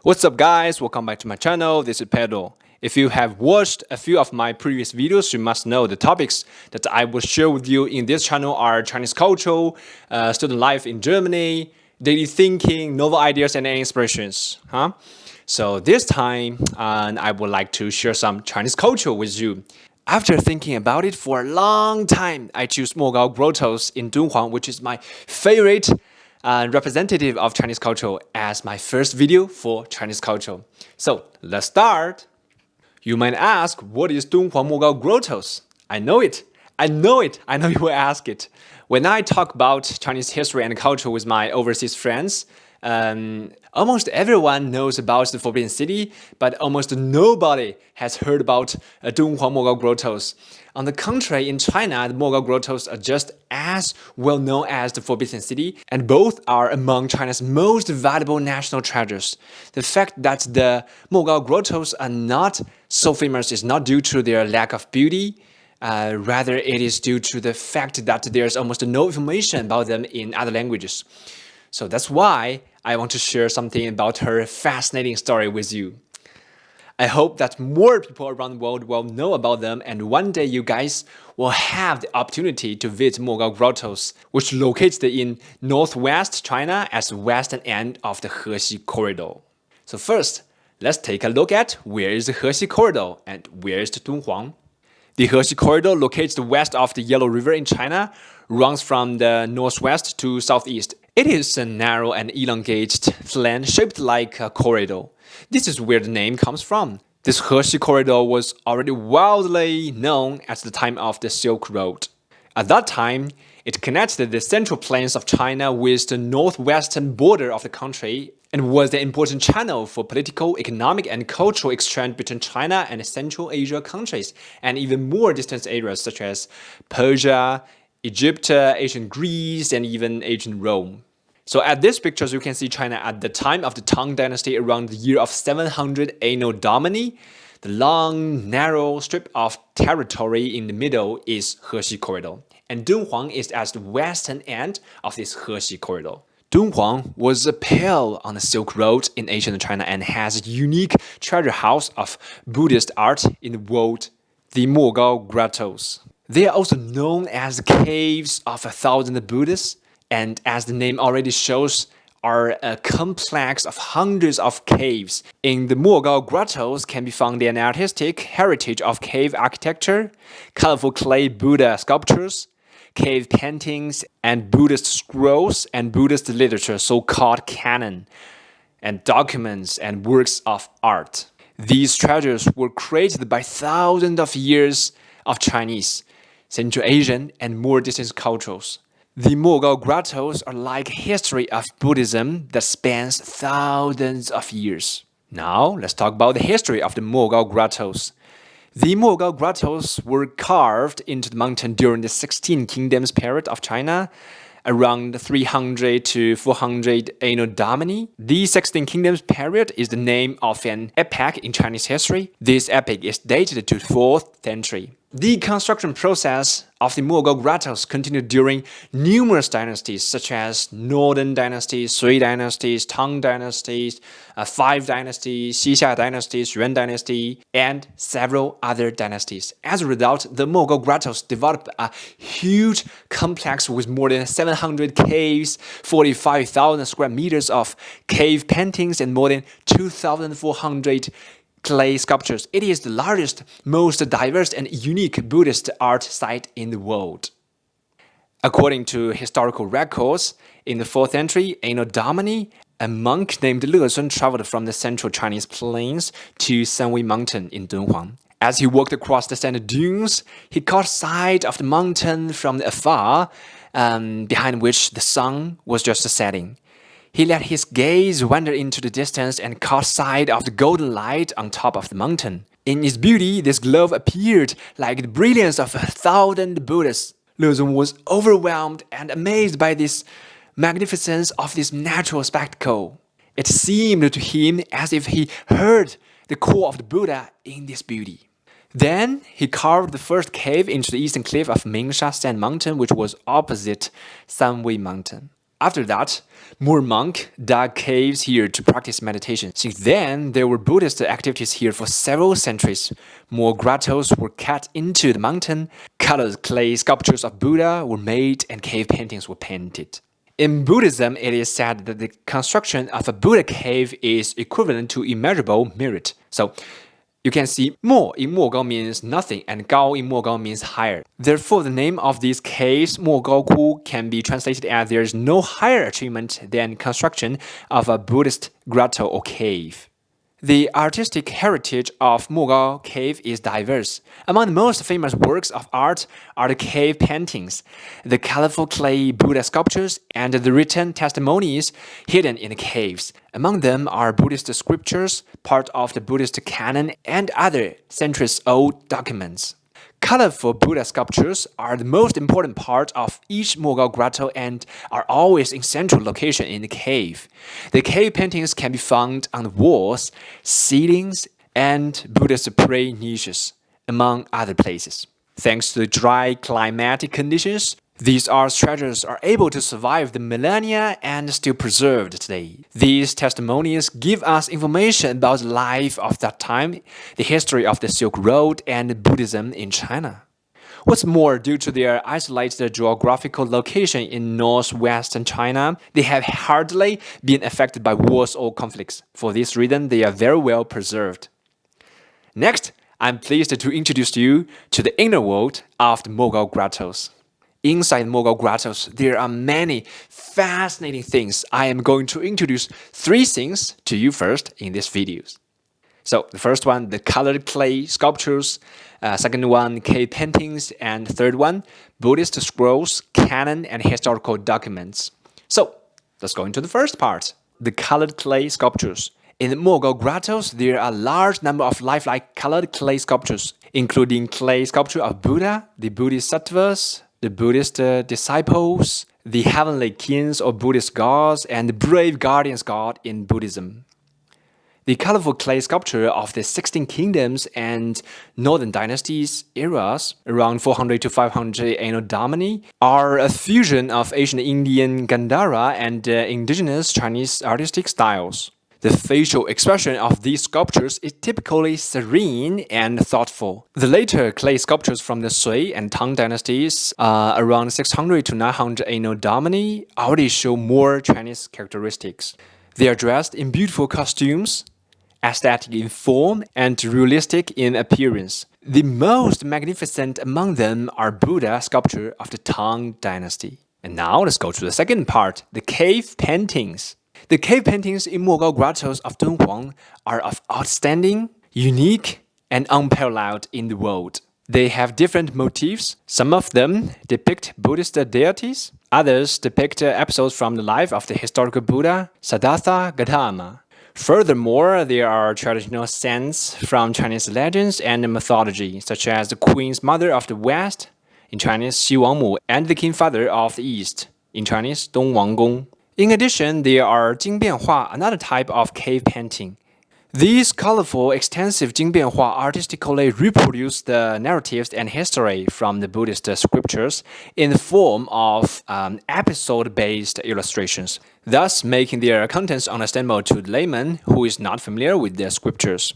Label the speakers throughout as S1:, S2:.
S1: What's up guys, welcome back to my channel, this is Pedro. If you have watched a few of my previous videos, you must know the topics that I will share with you in this channel are Chinese culture, student life in Germany, daily thinking, novel ideas and inspirations. So this time, I would like to share some Chinese culture with you. After thinking about it for a long time, I choose Mogao Grottoes in Dunhuang, which is my favorite representative of Chinese culture as my first video for Chinese culture. So let's start. You might ask, what is Dunhuang Mogao Grottoes? I know it. I know you will ask it. When I talk about Chinese history and culture with my overseas friends, almost everyone knows about the Forbidden City, but almost nobody has heard about Dunhuang Mogao Grottoes. On the contrary, in China, the Mogao Grottoes are just as well known as the Forbidden City, and both are among China's most valuable national treasures. The fact that the Mogao Grottoes are not so famous is not due to their lack of beauty. Rather, it is due to the fact that there's almost no information about them in other languages. So that's why I want to share something about her fascinating story with you. I hope that more people around the world will know about them, and one day you guys will have the opportunity to visit Mogao Grottoes, which locates in northwest China as the western end of the Hexi Corridor. So first, let's take a look at where is the Hexi Corridor and where is the Dunhuang. The Hexi Corridor, located west of the Yellow River in China, runs from the northwest to southeast. It is a narrow and elongated land shaped like a corridor. This is where the name comes from. This Hexi Corridor was already widely known at the time of the Silk Road. At that time, it connected the central plains of China with the northwestern border of the country and was the important channel for political, economic, and cultural exchange between China and Central Asia countries, and even more distant areas such as Persia, Egypt, ancient Greece, and even ancient Rome. So at these pictures, you can see China at the time of the Tang Dynasty around the year of 700 Anno Domini. The long, narrow strip of territory in the middle is Hexi Corridor, and Dunhuang is at the western end of this Hexi Corridor. Dunhuang was a pale on the Silk Road in ancient China and has a unique treasure house of Buddhist art in the world, the Mogao Grottoes. They are also known as the caves of 1,000 Buddhists, and as the name already shows, are a complex of hundreds of caves. In the Mogao Grottoes can be found an artistic heritage of cave architecture, colorful clay Buddha sculptures, cave paintings, and Buddhist scrolls and Buddhist literature, so-called canon, and documents and works of art. These treasures were created by thousands of years of Chinese, Central Asian, and more distant cultures. The Mogao Grottoes are like history of Buddhism that spans thousands of years. Now, let's talk about the history of the Mogao Grottoes. The Mogao Grottoes were carved into the mountain during the 16 Kingdoms period of China, around 300 to 400 Anno Domini. The 16 Kingdoms period is the name of an epoch in Chinese history. This epoch is dated to the 4th century. The construction process of the Mogao Grottoes continued during numerous dynasties such as Northern dynasties, Sui dynasties, Tang dynasties, Five dynasties, Xixia dynasties, Yuan dynasty, and several other dynasties. As a result, the Mogao Grottoes developed a huge complex with more than 700 caves, 45,000 square meters of cave paintings, and more than 2,400 clay sculptures. It is the largest, most diverse, and unique Buddhist art site in the world. According to historical records, in the 4th century Anno Domini, a monk named Le Sun traveled from the central Chinese plains to Sanwei Mountain in Dunhuang. As he walked across the sand dunes, he caught sight of the mountain from afar, behind which the sun was just setting. He let his gaze wander into the distance and caught sight of the golden light on top of the mountain. In its beauty, this glow appeared like the brilliance of 1,000 Buddhas. Le Zong was overwhelmed and amazed by this magnificence of this natural spectacle. It seemed to him as if he heard the call of the Buddha in this beauty. Then he carved the first cave into the eastern cliff of Mingsha Sand Mountain, which was opposite Sanwei Mountain. After that, more monks dug caves here to practice meditation. Since then, there were Buddhist activities here for several centuries. More grottos were cut into the mountain, colored clay sculptures of Buddha were made, and cave paintings were painted. In Buddhism, it is said that the construction of a Buddha cave is equivalent to immeasurable merit. So, you can see Mo in Mogao means nothing and Gao in Mogao means higher. Therefore, the name of these caves, Mogao Ku, can be translated as there is no higher achievement than construction of a Buddhist grotto or cave. The artistic heritage of Mogao Cave is diverse. Among the most famous works of art are the cave paintings, the colorful clay Buddha sculptures, and the written testimonies hidden in the caves. Among them are Buddhist scriptures, part of the Buddhist canon, and other centuries-old documents. Colorful Buddha sculptures are the most important part of each Mogao grotto and are always in central location in the cave. The cave paintings can be found on the walls, ceilings, and Buddhist prayer niches, among other places. Thanks to the dry climatic conditions, these art treasures are able to survive the millennia and still preserved today. These testimonies give us information about the life of that time, the history of the Silk Road, and Buddhism in China. What's more, due to their isolated geographical location in northwestern China, they have hardly been affected by wars or conflicts. For this reason, they are very well preserved. Next, I'm pleased to introduce you to the inner world of the Mogao Grottoes. Inside Mogao Grottoes, there are many fascinating things. I am going to introduce 3 things to you first in this video. So, the first one, the colored clay sculptures. Second one, cave paintings. And third one, Buddhist scrolls, canon, and historical documents. So, let's go into the first part, the colored clay sculptures. In the Mogao Grottoes, there are a large number of lifelike colored clay sculptures, including clay sculpture of Buddha, the Bodhisattvas, the Buddhist disciples, the heavenly kings or Buddhist gods, and the brave guardians god in Buddhism. The colorful clay sculpture of the 16 kingdoms and northern dynasties eras, around 400 to 500 Anno Domini, are a fusion of ancient Indian Gandhara and indigenous Chinese artistic styles. The facial expression of these sculptures is typically serene and thoughtful. The later clay sculptures from the Sui and Tang dynasties, around 600 to 900 Anno Domini, already show more Chinese characteristics. They are dressed in beautiful costumes, aesthetic in form, and realistic in appearance. The most magnificent among them are Buddha sculpture of the Tang dynasty. And now let's go to the second part, the cave paintings. The cave paintings in Mogao Grottoes of Dunhuang are of outstanding, unique, and unparalleled in the world. They have different motifs. Some of them depict Buddhist deities. Others depict episodes from the life of the historical Buddha, Siddhartha Gautama. Furthermore, there are traditional scenes from Chinese legends and mythology, such as the Queen's Mother of the West, in Chinese Xi Wangmu, and the King Father of the East, in Chinese Dong Wang Gong. In addition, there are Jingbianhua, another type of cave painting. These colorful, extensive Jingbianhua artistically reproduce the narratives and history from the Buddhist scriptures in the form of episode-based illustrations, thus making their contents understandable to the layman who is not familiar with the scriptures.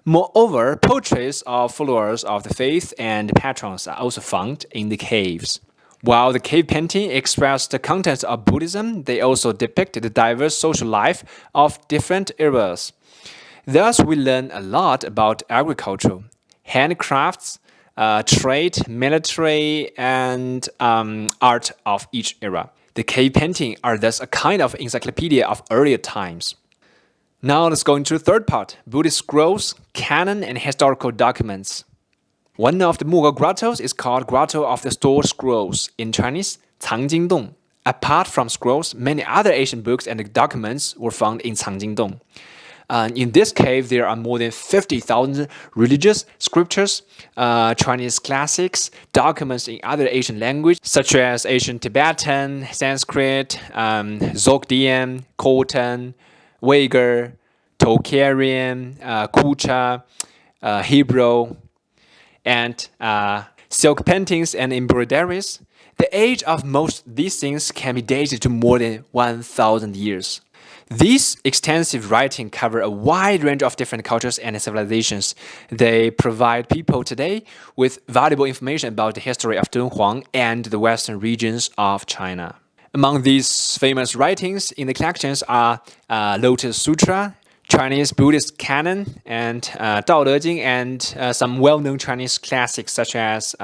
S1: Moreover, portraits of followers of the faith and patrons are also found in the caves. While the cave painting express the contents of Buddhism, they also depict the diverse social life of different eras. Thus, we learn a lot about agriculture, handicrafts, trade, military, and art of each era. The cave paintings are thus a kind of encyclopedia of earlier times. Now let's go into the third part, Buddhist scrolls, canon, and historical documents. One of the Mogao grottos is called Grotto of the Stored Scrolls, in Chinese, 藏经洞. Apart from scrolls, many other ancient books and documents were found in 藏经洞. In this cave, there are more than 50,000 religious scriptures, Chinese classics, documents in other Asian languages, such as Asian Tibetan, Sanskrit, Zogdian, Khotan, Uyghur, Tocharian, Kucha, Hebrew, and silk paintings and embroideries. The age of most of these things can be dated to more than 1,000 years. These extensive writings cover a wide range of different cultures and civilizations. They provide people today with valuable information about the history of Dunhuang and the western regions of China. Among these famous writings in the collections are Lotus Sutra, Chinese Buddhist canon, and Dao De Jing, and some well-known Chinese classics such as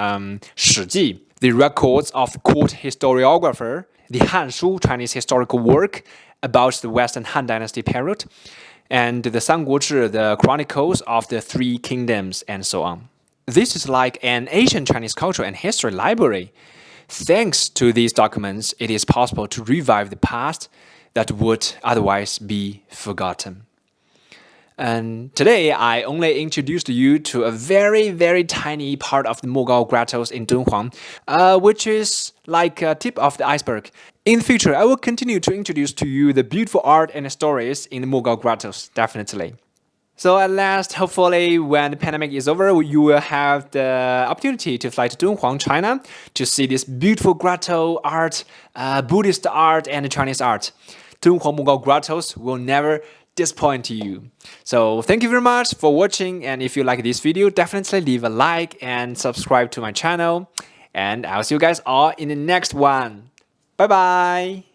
S1: Shi Ji, the records of court historiographer, the Han Shu, Chinese historical work about the Western Han Dynasty period, and the Samguozhi, the chronicles of the Three Kingdoms, and so on. This is like an ancient Chinese culture and history library. Thanks to these documents, it is possible to revive the past that would otherwise be forgotten. And today, I only introduced you to a very tiny part of the Mogao Grottoes in Dunhuang, which is like a tip of the iceberg. In the future, I will continue to introduce to you the beautiful art and stories in the Mogao Grottoes, definitely. So at last, hopefully, when the pandemic is over, you will have the opportunity to fly to Dunhuang, China, to see this beautiful grotto art, Buddhist art, and Chinese art. Dunhuang Mogao Grottoes will never disappoint you. So thank you very much for watching, and if you like this video, definitely leave a like and subscribe to my channel, and I'll see you guys all in the next one. Bye bye.